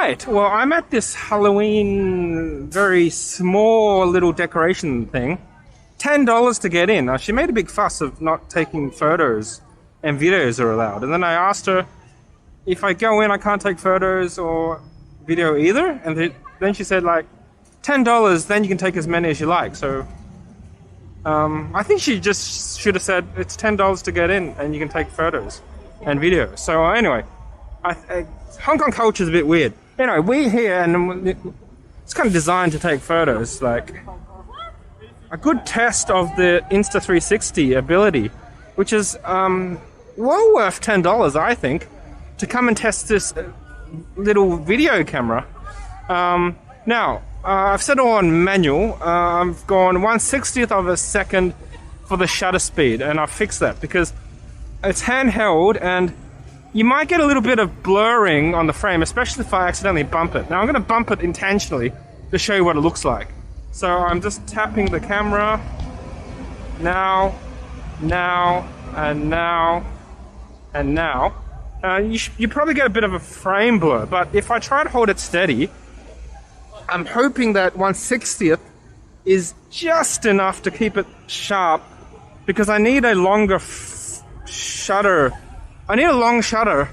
Right, well, I'm at this Halloween very small little decoration thing. $10 to get in. Now, she made a big fuss of not taking photos and videos are allowed. And then I asked her, if I go in, I can't take photos or video either? And then she said, like, $10, then you can take as many as you like. So I think she just should have said, it's $10 to get in and you can take photos and videos. So anyway, Hong Kong culture is a bit weird. Anyway, we're here and it's kind of designed to take photos. Like a good test of the Insta360 ability, which is well worth $10, I think, to come and test this little video camera. Now, I've set it on manual. I've gone 1/60th of a second for the shutter speed, and I've fixed that because it's handheld and you might get a little bit of blurring on the frame, especially if I accidentally bump it. Now I'm going to bump it intentionally to show you what it looks like. So I'm just tapping the camera now, and now, and now. You probably get a bit of a frame blur, but if I try to hold it steady, I'm hoping that 1/60th is just enough to keep it sharp, because I need a longer shutter. I need a long shutter.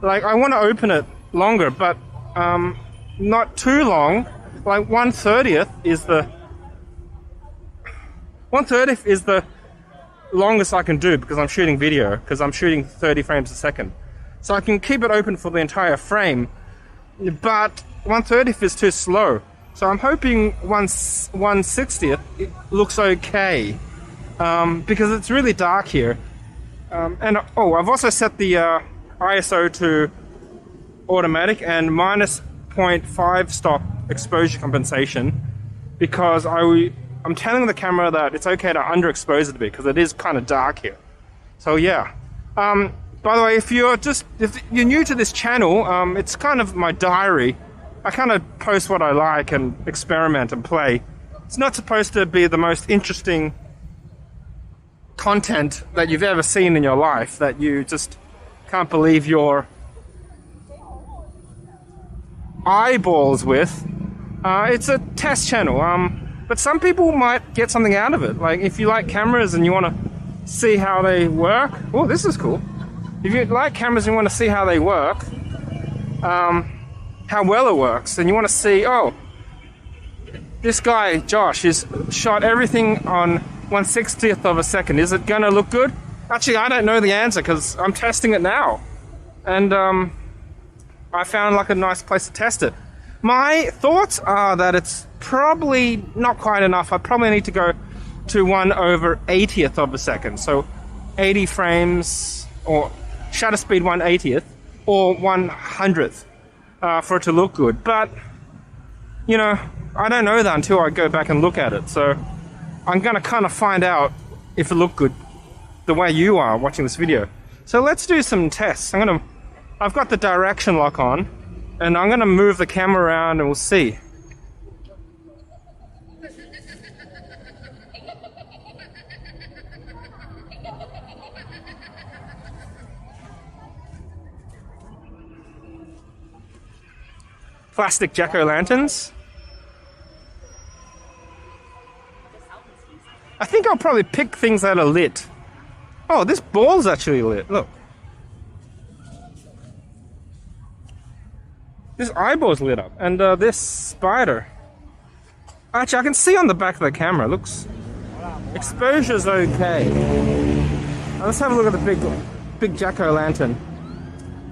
Like, I want to open it longer, but not too long. Like 1/30th is the 1/30th is the longest I can do, because I'm shooting video, because I'm shooting 30 frames a second. So I can keep it open for the entire frame, but 1/30th is too slow. So I'm hoping 1/60th it looks okay, because it's really dark here. And I've also set the ISO to automatic and minus 0.5 stop exposure compensation, because I'm telling the camera that it's okay to underexpose it a bit, because it is kind of dark here. So yeah. By the way, if you're new to this channel, it's kind of my diary. I kind of post what I like and experiment and play. It's not supposed to be the most interesting content that you've ever seen in your life that you just can't believe your eyeballs with. It's a test channel, but some people might get something out of it. Like, if you like cameras and you want to see how they work. Oh, this is cool. If you like cameras and you want to see how they work, how well it works, and you want to see, oh, this guy Josh has shot everything on 1/60th of a second. Is it gonna look good? Actually, I don't know the answer, because I'm testing it now, and I found like a nice place to test it. My thoughts are that it's probably not quite enough. I probably need to go to 1/80th of a second, so 80 frames, or shutter speed 1/80th or 1/100th for it to look good. But you know, I don't know that until I go back and look at it. So I'm gonna kind of find out if it looked good the way you are watching this video. So let's do some tests. I've got the direction lock on, and I'm gonna move the camera around and we'll see. Plastic jack-o'-lanterns. I think I'll probably pick things that are lit. Oh, this ball's actually lit, look. This eyeball's lit up, and this spider. Actually, I can see on the back of the camera, looks... Exposure's okay. Now let's have a look at the big jack-o'-lantern.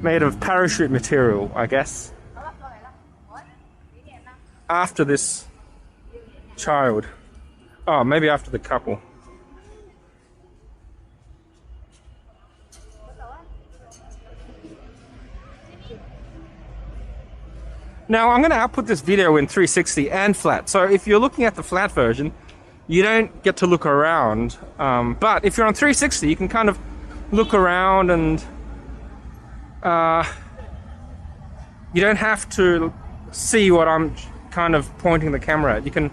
Made of parachute material, I guess. After this child. Oh, maybe after the couple. Now I'm going to output this video in 360 and flat. So if you're looking at the flat version, you don't get to look around. But if you're on 360, you can kind of look around, and you don't have to see what I'm kind of pointing the camera at. You can,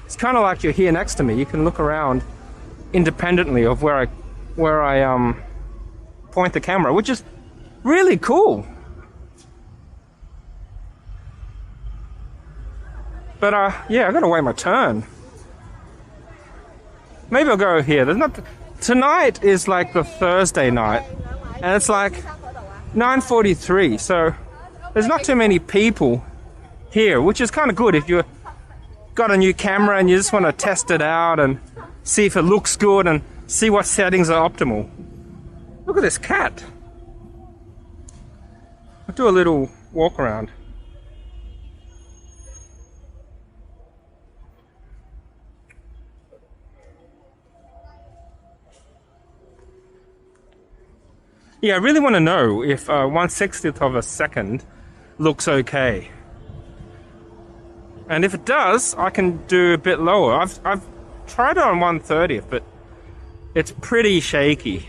it's kind of like you're here next to me. You can look around independently of where I point the camera, which is really cool. But yeah, I gotta wait my turn. Maybe I'll go here. There's not. Tonight is like the Thursday night, and it's like 9:43. So there's not too many people here, which is kind of good if you've got a new camera and you just want to test it out and see if it looks good and see what settings are optimal. Look at this cat. I'll do a little walk around. Yeah, I really want to know if 1/60th of a second looks okay. And if it does, I can do a bit lower. I've tried it on 1/30th, but it's pretty shaky.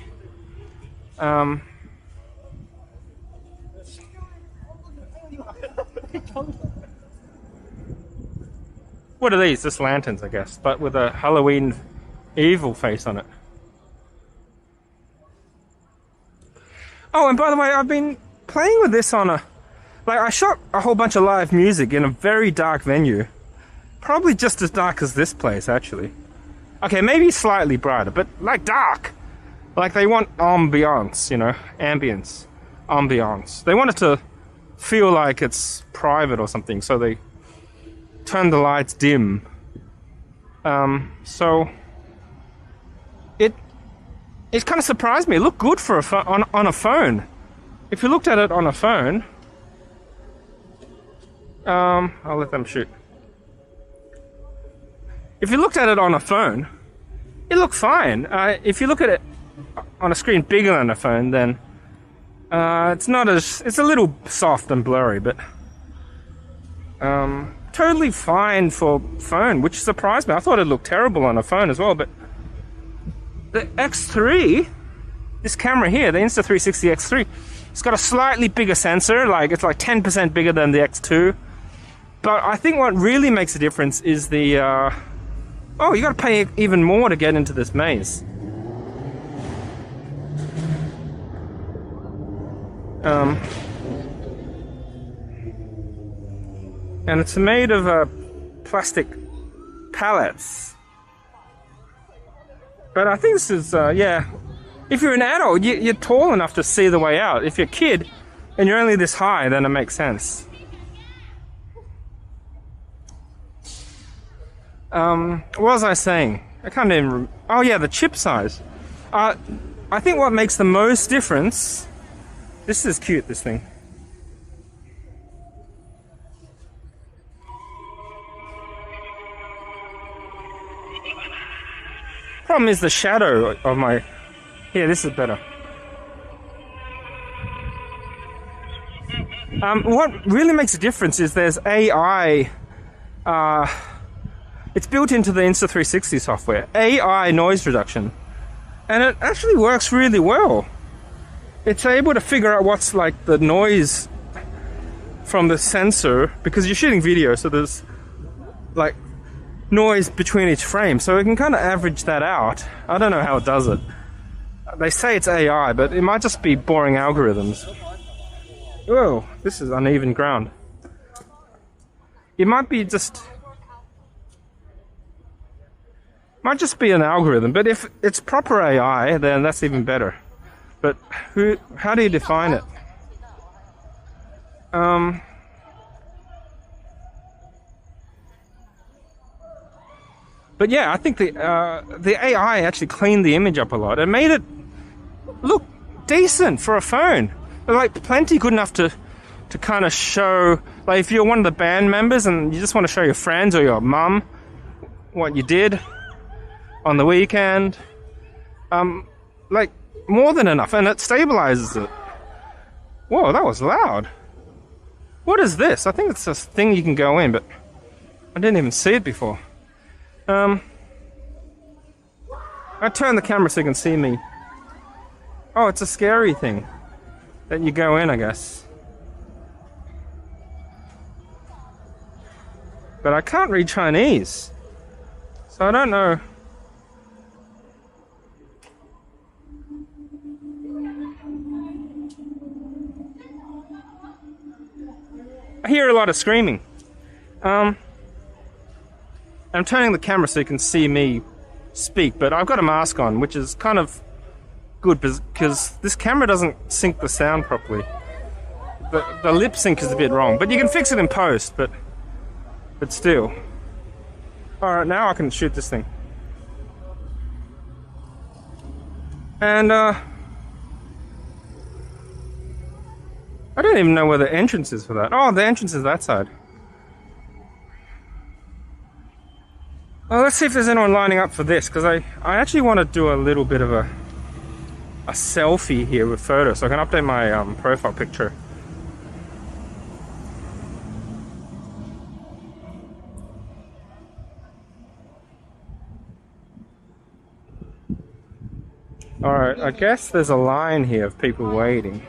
What are these? Just lanterns, I guess, but with a Halloween evil face on it. Oh, and by the way, I've been playing with this on I shot a whole bunch of live music in a very dark venue. Probably just as dark as this place, actually. Okay, maybe slightly brighter, but like dark. Like they want ambiance, you know, ambience, ambiance. They want it to feel like it's private or something, so they turn the lights dim. So it kind of surprised me. It looked good for on a phone. If you looked at it on a phone, I'll let them shoot. If you looked at it on a phone, it looked fine. If you look at it on a screen bigger than a phone, then it's not as, it's a little soft and blurry, but totally fine for phone, which surprised me. I thought it looked terrible on a phone as well, but the X3, this camera here, the Insta360 X3, it's got a slightly bigger sensor, like it's like 10% bigger than the X2. But I think what really makes a difference is the, oh, you gotta pay even more to get into this maze. And it's made of plastic pallets. But I think this is, yeah, if you're an adult, you're tall enough to see the way out. If you're a kid and you're only this high, then it makes sense. What was I saying? I can't even remember. Oh yeah, the chip size. I think what makes the most difference, this is cute, this thing. Problem is the shadow of my, here, this is better. What really makes a difference is there's AI, it's built into the Insta360 software, AI noise reduction. And it actually works really well. It's able to figure out what's like the noise from the sensor, because you're shooting video, so there's like noise between each frame, so it can kind of average that out. I don't know how it does it. They say it's AI, but it might just be boring algorithms. Whoa, this is uneven ground. It might be just... might just be an algorithm, but if it's proper AI, then that's even better. But how do you define it? But yeah, I think the AI actually cleaned the image up a lot. It made it look decent for a phone. Like plenty good enough to kind of show, like if you're one of the band members and you just want to show your friends or your mum what you did on the weekend. Like more than enough, and it stabilizes it. Whoa, that was loud. What is this? I think it's this thing you can go in, but I didn't even see it before. I turn the camera so you can see me. Oh, it's a scary thing that you go in, I guess. But I can't read Chinese, so I don't know. I hear a lot of screaming. I'm turning the camera so you can see me speak, but I've got a mask on, which is kind of good because this camera doesn't sync the sound properly. The lip sync is a bit wrong, but you can fix it in post, but still. Alright, now I can shoot this thing. And I don't even know where the entrance is for that. Oh, the entrance is that side. Well, let's see if there's anyone lining up for this, because I actually want to do a little bit of a selfie here with photos, so I can update my profile picture. Alright, I guess there's a line here of people waiting.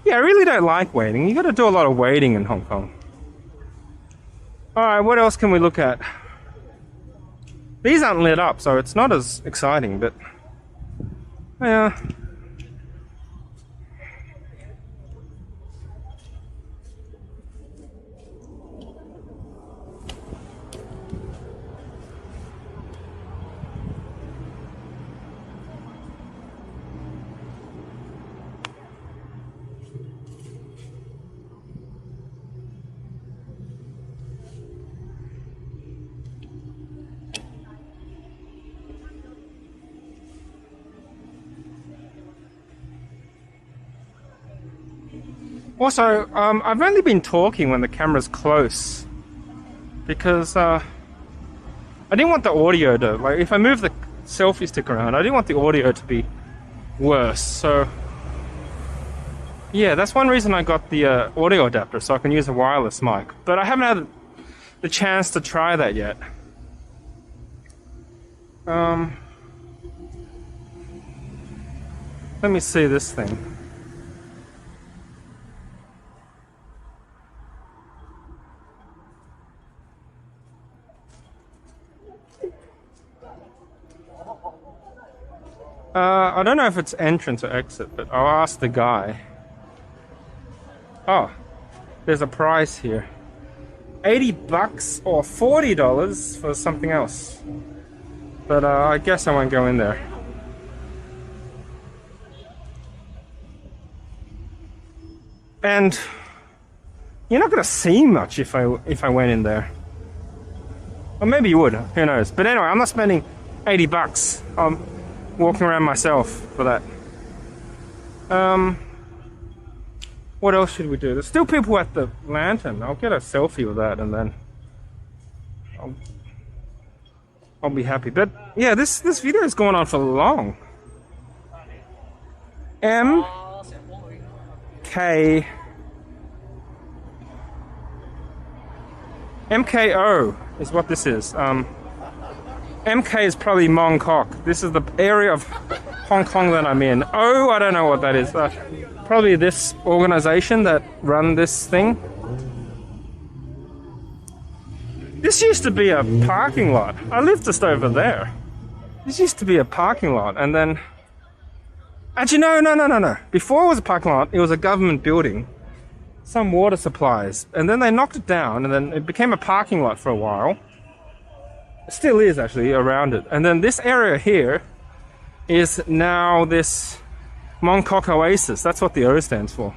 Yeah, I really don't like waiting. You gotta do a lot of waiting in Hong Kong. Alright, what else can we look at? These aren't lit up, so it's not as exciting, but yeah. Also, I've only been talking when the camera's close because I didn't want the audio to, like, if I move the selfie stick around, I didn't want the audio to be worse. So yeah, that's one reason I got the audio adapter, so I can use a wireless mic. But I haven't had the chance to try that yet. Let me see this thing. I don't know if it's entrance or exit, but I'll ask the guy. Oh, there's a price here. $80 or $40 for something else. But I guess I won't go in there. And you're not gonna see much if I went in there. Or maybe you would, who knows. But anyway, I'm not spending $80. I'm walking around myself for that. What else should we do? There's still people at the lantern. I'll get a selfie with that and then I'll be happy. But yeah, this video is going on for long. MKO is what this is. MK is probably Mong Kok. This is the area of Hong Kong that I'm in. Oh, I don't know what that is. Probably this organization that run this thing. This used to be a parking lot. I lived just over there. This used to be a parking lot, and then... Actually, no. Before it was a parking lot, it was a government building. Some water supplies. And then they knocked it down, and then it became a parking lot for a while. It still is, actually, around it. And then this area here is now this Mong Kok Oasis. That's what the O stands for.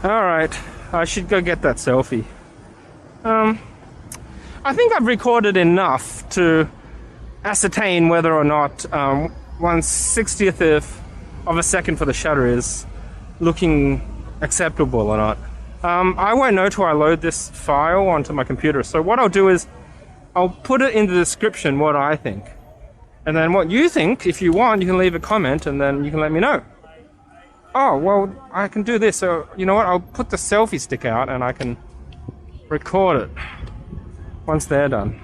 Alright, I should go get that selfie. I think I've recorded enough to ascertain whether or not 1/60th of a second for the shutter is looking acceptable or not. I won't know till I load this file onto my computer. So what I'll do is I'll put it in the description what I think. And then what you think, if you want, you can leave a comment and then you can let me know. Oh, well, I can do this. So, you know what? I'll put the selfie stick out and I can record it once they're done.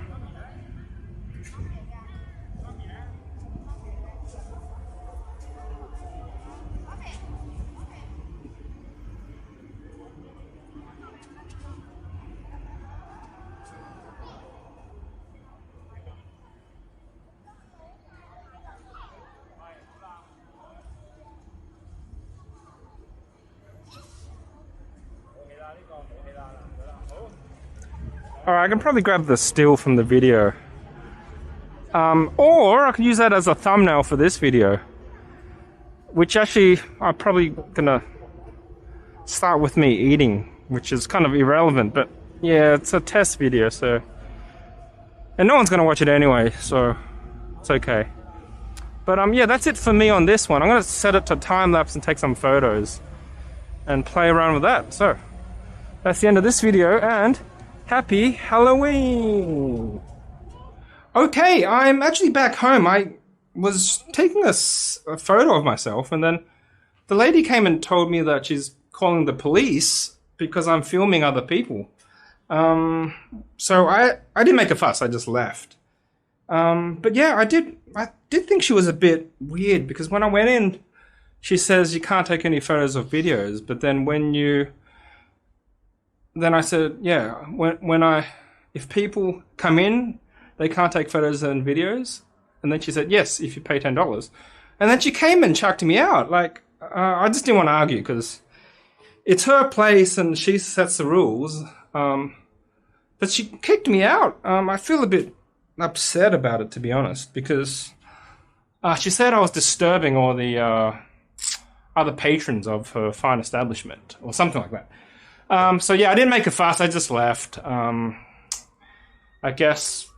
Alright, I can probably grab the still from the video. Or I can use that as a thumbnail for this video. Which actually, I'm probably gonna start with me eating, which is kind of irrelevant, but yeah, it's a test video, so. And no one's gonna watch it anyway, so it's okay. But yeah, that's it for me on this one. I'm gonna set it to time lapse and take some photos and play around with that. So that's the end of this video, and happy Halloween! Okay, I'm actually back home. I was taking a photo of myself, and then the lady came and told me that she's calling the police because I'm filming other people. So I didn't make a fuss, I just left. But yeah, I did think she was a bit weird, because when I went in, she says you can't take any photos or videos, but then then I said, yeah, if people come in, they can't take photos and videos. And then she said, yes, if you pay $10. And then she came and chucked me out. Like, I just didn't want to argue, because it's her place and she sets the rules. But she kicked me out. I feel a bit upset about it, to be honest, because she said I was disturbing all the other patrons of her fine establishment, or something like that. So yeah, I didn't make a fuss, I just left. I guess,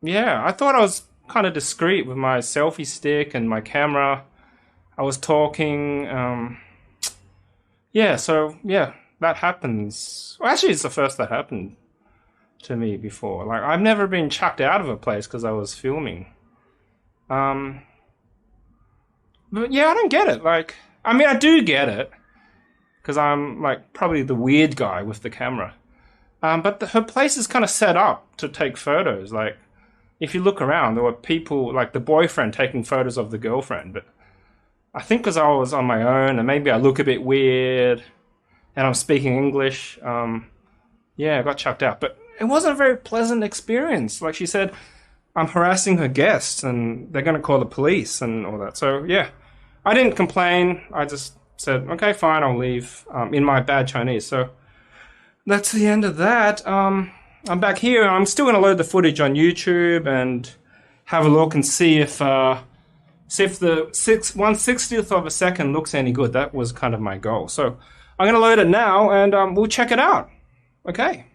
yeah, I thought I was kind of discreet with my selfie stick and my camera. I was talking, yeah, so yeah, that happens. Well, actually, it's the first that happened to me before. Like, I've never been chucked out of a place because I was filming. But yeah, I don't get it. Like, I mean, I do get it, because I'm like probably the weird guy with the camera. But her place is kind of set up to take photos. Like, if you look around, there were people, like the boyfriend taking photos of the girlfriend. But I think because I was on my own, and maybe I look a bit weird, and I'm speaking English, yeah, I got chucked out. But it wasn't a very pleasant experience. Like she said, I'm harassing her guests, and they're going to call the police and all that. So yeah, I didn't complain. I just said, okay, fine, I'll leave, in my bad Chinese. So that's the end of that. I'm back here. I'm still going to load the footage on YouTube and have a look and see if the 1/60th of a second looks any good. That was kind of my goal. So I'm going to load it now, and we'll check it out. Okay.